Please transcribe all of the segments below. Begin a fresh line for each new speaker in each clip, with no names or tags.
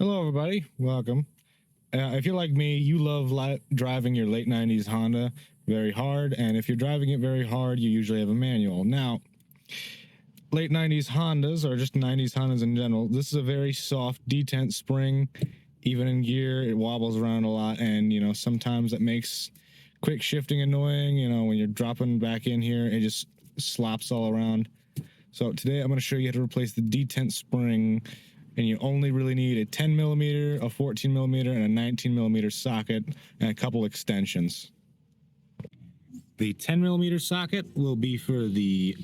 Hello, everybody. Welcome. If you're like me, you love driving your late 90s Honda very hard, and if you're driving it very hard, you usually have a manual. Now, late 90s Hondas, or just 90s Hondas in general, this is a very soft detent spring. Even in gear, it wobbles around a lot, and, sometimes it makes quick shifting annoying. When you're dropping back in here, it just slops all around. So today I'm going to show you how to replace the detent spring, and you only really need a 10 millimeter, a 14 millimeter, and a 19 millimeter socket, and a couple extensions. The 10 millimeter socket will be for the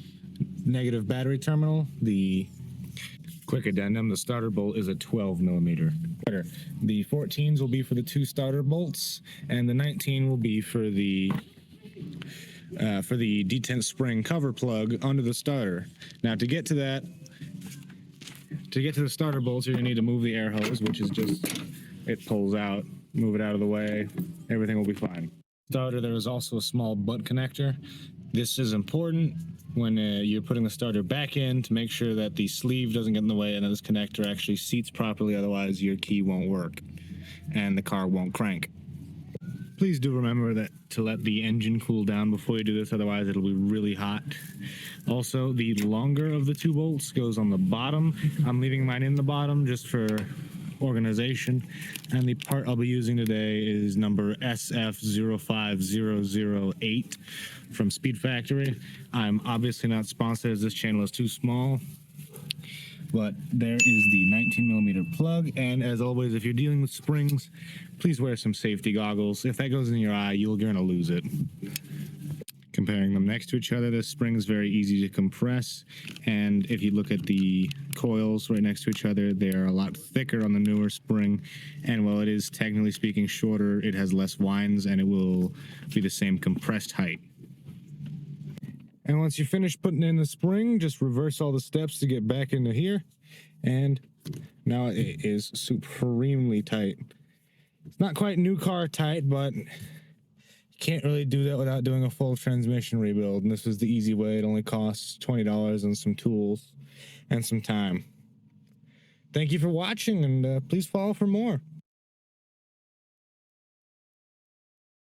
negative battery terminal. The quick addendum, the starter bolt is a 12 millimeter. The 14s will be for the two starter bolts, and the 19 will be for the detent spring cover plug under the starter. Now, to get to the starter bolts, you're going to need to move the air hose, which is just, it pulls out. Move it out of the way. Everything will be fine. Starter, there is also a small butt connector. This is important when you're putting the starter back in to make sure that the sleeve doesn't get in the way and that this connector actually seats properly. Otherwise, your key won't work and the car won't crank. Please do remember to let the engine cool down before you do this, otherwise it'll be really hot. Also, the longer of the two bolts goes on the bottom. I'm leaving mine in the bottom just for organization, and the part I'll be using today is number SF05008 from Speed Factory. I'm obviously not sponsored as this channel is too small, but there is the 19 millimeter plug, and as always, if you're dealing with springs, please wear some safety goggles. If that goes in your eye, you're going to lose it. Comparing them next to each other, this spring is very easy to compress, and if you look at the coils right next to each other, they are a lot thicker on the newer spring, and while it is technically speaking shorter, it has less winds, and it will be the same compressed height. And once you finish putting in the spring, just reverse all the steps to get back into here, and now it is supremely tight. It's not quite new car tight, but you can't really do that without doing a full transmission rebuild, and this is the easy way. It only costs $20 and some tools and some time. Thank you for watching, and please follow for more.